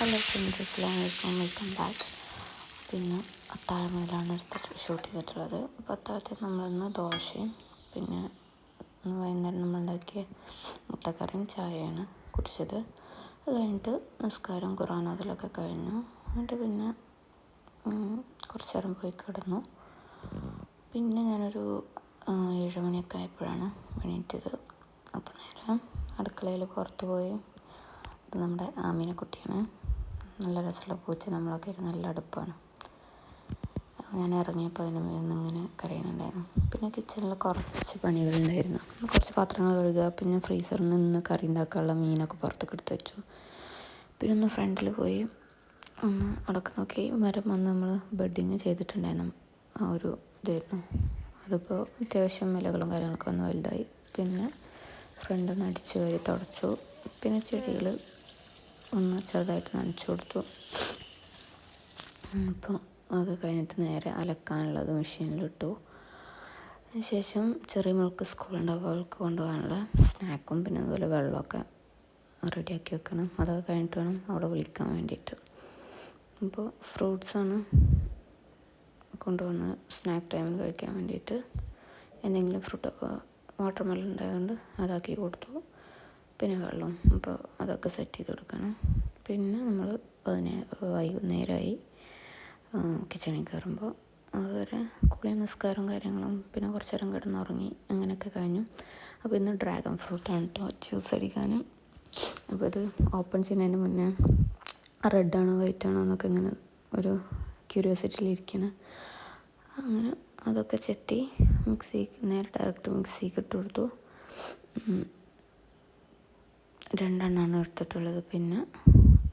Hello friends, അസ്സലാമു അലൈക്കും, welcome back. പിന്നെ അത്താഴമേലാണ് ഷൂട്ട് ചെയ്തിട്ടുള്ളത്. അപ്പോൾ അത്താഴത്തിൽ നമ്മളിന്ന് ദോശയും പിന്നെ വൈകുന്നേരം നമ്മളുണ്ടാക്കിയ മുട്ടക്കറിയും ചായയാണ് കുടിച്ചത്. അത് കഴിഞ്ഞിട്ട് നിസ്കാരം ഖുർആൻ ഓതലൊക്കെ കഴിഞ്ഞു. എന്നിട്ട് പിന്നെ കുറച്ച് നേരം പോയി കിടന്നു. പിന്നെ ഞാനൊരു 7 മണിയൊക്കെ ആയപ്പോഴാണ് എണീറ്റത്. അപ്പോൾ നേരെ അടുക്കളയിൽ പുറത്ത് പോയി. ഇത് നമ്മുടെ ആമീനക്കുട്ടിയാണ്, നല്ല രസമുള്ള പൂച്ച. നമ്മളൊക്കെ നല്ല അടുപ്പാണ്. ഞാൻ ഇറങ്ങിയപ്പോൾ അതിന് മേലിൽ ഇങ്ങനെ കരയുന്നുണ്ടായിരുന്നു. പിന്നെ കിച്ചണിൽ കുറച്ച് പണികളുണ്ടായിരുന്നു. കുറച്ച് പാത്രങ്ങൾ കഴുകുക, പിന്നെ ഫ്രീസറിൽ നിന്ന് കറി ഉണ്ടാക്കാനുള്ള മീനൊക്കെ പുറത്തേക്ക് എടുത്ത് വെച്ചു. പിന്നെ ഒന്ന് ഫ്രണ്ടിൽ പോയി ഒന്ന് അടക്കം നോക്കി. മരം വന്ന് നമ്മൾ ബെഡിങ് ചെയ്തിട്ടുണ്ടായിരുന്നു. ആ ഒരു ഇതായിരുന്നു. അതിപ്പോൾ അത്യാവശ്യം ഇലകളും കാര്യങ്ങളൊക്കെ വന്ന് വലുതായി. പിന്നെ ഫ്രണ്ടൊന്ന് അടിച്ച് വാരി തുടച്ചു. പിന്നെ ചെടികൾ ഒന്ന് ചെറുതായിട്ട് നനച്ചു കൊടുത്തു. അപ്പോൾ അത് കഴിഞ്ഞിട്ട് നേരെ അലക്കാനുള്ളത് മെഷീനിലിട്ടു. അതിനുശേഷം ചെറിയ മോൾക്ക് സ്കൂളുണ്ടാവും, അവൾക്ക് കൊണ്ടുപോകാനുള്ള സ്നാക്കും പിന്നെ അതുപോലെ വെള്ളമൊക്കെ റെഡിയാക്കി വെക്കണം. അതൊക്കെ കഴിഞ്ഞിട്ട് വേണം അവിടെ വിളിക്കാൻ വേണ്ടിയിട്ട്. അപ്പോൾ ഫ്രൂട്ട്സാണ് കൊണ്ടുപോകുന്നത് സ്നാക്ക് ടൈമിൽ കഴിക്കാൻ വേണ്ടിയിട്ട്. എന്തെങ്കിലും ഫ്രൂട്ട്, അപ്പോൾ വാട്ടർമെലൺ ഉണ്ടായതുകൊണ്ട് അതാക്കി കൊടുത്തു. പിന്നെ വെള്ളം, അപ്പോൾ അതൊക്കെ സെറ്റ് ചെയ്ത് കൊടുക്കണം. പിന്നെ നമ്മൾ വൈകുന്നേരമായി കിച്ചണിൽ കയറുമ്പോൾ അതുവരെ കുളിയും നിസ്കാരവും കാര്യങ്ങളും പിന്നെ കുറച്ച് നേരം കിടന്നുറങ്ങി, അങ്ങനെയൊക്കെ കഴിഞ്ഞു. അപ്പോൾ ഇന്ന് ഡ്രാഗൺ ഫ്രൂട്ടാണ് കേട്ടോ ജ്യൂസ് അടിക്കാൻ. അപ്പോൾ ഇത് ഓപ്പൺ ചെയ്യുന്നതിന് മുന്നേ റെഡാണോ വൈറ്റാണോ എന്നൊക്കെ ഇങ്ങനെ ഒരു ക്യൂരിയോസിറ്റിയിലിരിക്കണം. അങ്ങനെ അതൊക്കെ ചെത്തി നേരെ ഡയറക്റ്റ് മിക്സിക്ക് ഇട്ട് കൊടുത്തു. 2 എണ്ണമാണ് എടുത്തിട്ടുള്ളത്. പിന്നെ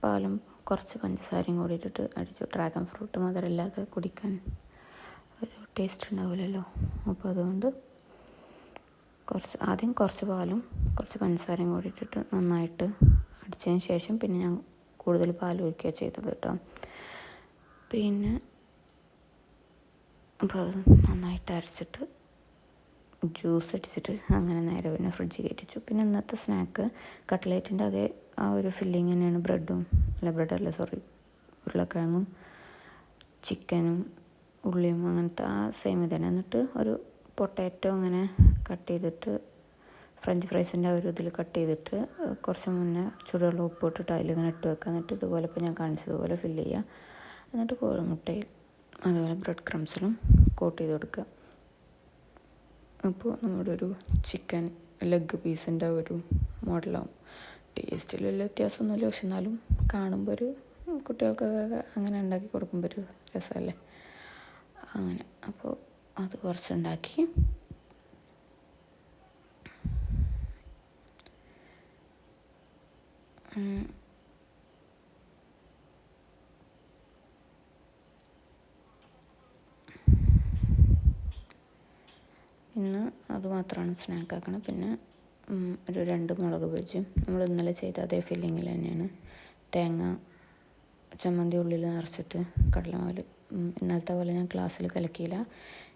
പാലും കുറച്ച് പഞ്ചസാരയും കൂടി ഇട്ടിട്ട് അടിച്ചു. ഡ്രാഗൺ ഫ്രൂട്ട് മധുരമില്ലാതെ കുടിക്കാൻ ഒരു ടേസ്റ്റ് ഉണ്ടാവില്ലല്ലോ. അപ്പോൾ അതുകൊണ്ട് ആദ്യം കുറച്ച് പാലും കുറച്ച് പഞ്ചസാരയും കൂടി ഇട്ടിട്ട് നന്നായിട്ട് അടിച്ചതിന് ശേഷം പിന്നെ ഞാൻ കൂടുതൽ പാൽ ഒഴിക്കുക ചെയ്തത് കേട്ടോ. പിന്നെ അപ്പോൾ അത് നന്നായിട്ട് അരച്ചിട്ട് ജ്യൂസ് അടിച്ചിട്ട് അങ്ങനെ നേരെ പിന്നെ ഫ്രിഡ്ജിൽ കയറ്റിച്ചു. പിന്നെ ഇന്നത്തെ സ്നാക്ക് കട്ട്ലേറ്റിൻ്റെ അതേ ആ ഒരു ഫില്ലിങ് തന്നെയാണ്. ഉരുളക്കിഴങ്ങും ചിക്കനും ഉള്ളിയും അങ്ങനത്തെ ആ സെയിം തന്നെ. എന്നിട്ട് ഒരു പൊട്ടാറ്റോ അങ്ങനെ കട്ട് ചെയ്തിട്ട് ഫ്രഞ്ച് ഫ്രൈസിൻ്റെ ഒരു ഇതിൽ കട്ട് ചെയ്തിട്ട് കുറച്ച് മുന്നേ ചൂടുവെള്ളം ഉപ്പ് ഇട്ടിട്ട് അതിലിങ്ങനെ ഇട്ട് വെക്കുക. എന്നിട്ട് ഇതുപോലെ ഇപ്പോൾ ഞാൻ കാണിച്ചതുപോലെ ഫില്ല് ചെയ്യുക. എന്നിട്ട് കോഴിമുട്ടയിൽ അതുപോലെ ബ്രെഡ് ക്രംസിലും കോട്ട് ചെയ്ത് കൊടുക്കുക. അപ്പോൾ നമ്മുടെ ഒരു ചിക്കൻ ലെഗ് പീസിൻ്റെ ഒരു മോഡലാവും. ടേസ്റ്റിൽ വലിയ വ്യത്യാസമൊന്നുമില്ല, പക്ഷെ എന്നാലും കാണുമ്പോൾ ഒരു കുട്ടികൾക്കൊക്കെ അങ്ങനെ ഉണ്ടാക്കി കൊടുക്കുമ്പോൾ ഒരു രസമല്ലേ അങ്ങനെ. അപ്പോൾ അത് കുറച്ചുണ്ടാക്കി. ഇന്ന് അതുമാത്രമാണ് സ്നാക്ക് ആക്കണം. പിന്നെ ഒരു 2 മുളക് ബജിയും നമ്മൾ ഇന്നലെ ചെയ്ത അതേ ഫില്ലിങ്ങിൽ തന്നെയാണ്. തേങ്ങ ചമ്മന്തി ഉള്ളിൽ നിറച്ചിട്ട് കടലമാവ് ഇന്നലത്തെ പോലെ ഞാൻ ഗ്ലാസ്സിൽ കലക്കിയില്ല.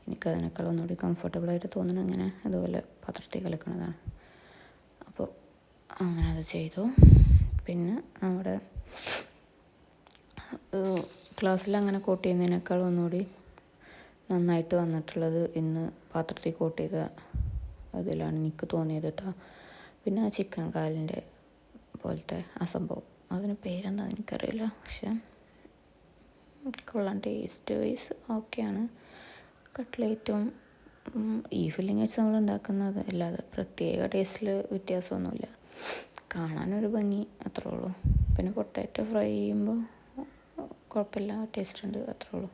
എനിക്കതിനേക്കാൾ ഒന്നുകൂടി കംഫർട്ടബിളായിട്ട് തോന്നുന്നത് അങ്ങനെ അതുപോലെ പാത്രത്തിൽ കലക്കുന്നതാണ്. അപ്പോൾ അങ്ങനെ അത് ചെയ്തു. പിന്നെ നമ്മുടെ ഗ്ലാസ്സിൽ അങ്ങനെ കോട്ട് ചെയ്യുന്നതിനേക്കാൾ ഒന്നുകൂടി നന്നായിട്ട് വന്നിട്ടുള്ളത് ഇന്ന് പാത്രത്തിൽ കോട്ട് ചെയ്ത അതിലാണ് എനിക്ക് തോന്നിയത് കേട്ടോ. പിന്നെ ആ ചിക്കൻ കാലിൻ്റെ പോലത്തെ ആ സംഭവം, അതിന് പേരെന്താ എനിക്കറിയില്ല, പക്ഷെ കൊള്ളാം. ടേസ്റ്റ് വൈസ് ഓക്കെയാണ്. കട്ട്ലേറ്റും ഈ ഫില്ലിങ് വെച്ച് നമ്മൾ ഉണ്ടാക്കുന്നത് അല്ലാതെ പ്രത്യേക ടേസ്റ്റിൽ വ്യത്യാസമൊന്നുമില്ല. കാണാനൊരു ഭംഗി അത്രേ ഉള്ളൂ. പിന്നെ പൊട്ടാറ്റോ ഫ്രൈ ചെയ്യുമ്പോൾ കുഴപ്പമില്ല, ടേസ്റ്റ് ഉണ്ട്, അത്രേ ഉള്ളൂ.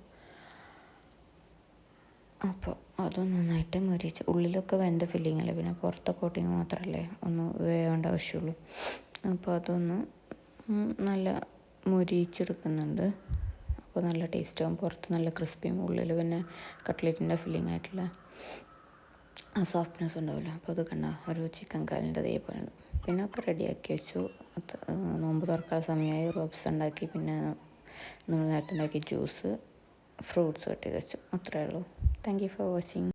അപ്പോൾ അതും നന്നായിട്ട് മൊരിച്ച് ഉള്ളിലൊക്കെ വെന്ത ഫില്ലിങ് അല്ലേ, പിന്നെ പുറത്തെ കോട്ടിങ് മാത്രമല്ലേ ഒന്ന് വേവേണ്ട ആവശ്യമുള്ളൂ. അപ്പോൾ അതൊന്ന് നല്ല മൊരിച്ചെടുക്കുന്നുണ്ട്. അപ്പോൾ നല്ല ടേസ്റ്റാവും. പുറത്ത് നല്ല ക്രിസ്പിയും ഉള്ളിൽ പിന്നെ കട്ട്ലേറ്റിൻ്റെ ഫില്ലിങ് ആയിട്ടുള്ള ആ സോഫ്റ്റ്നെസ് ഉണ്ടാവില്ല. അപ്പോൾ അത് കണ്ട ഒരു ചിക്കൻ കാലിൻ്റെ അതേപോലെ. പിന്നെ ഒക്കെ റെഡിയാക്കി വെച്ചു. നോമ്പ് തുറക്കാൻ സമയമായി. റോബ്സ് ഉണ്ടാക്കി, പിന്നെ നമ്മൾ നേരത്തെ ഉണ്ടാക്കി ജ്യൂസ്, ഫ്രൂട്ട്സ് കട്ട് ചെയ്ത് വെച്ചു. അത്രയേ ഉള്ളൂ. Thank you for watching.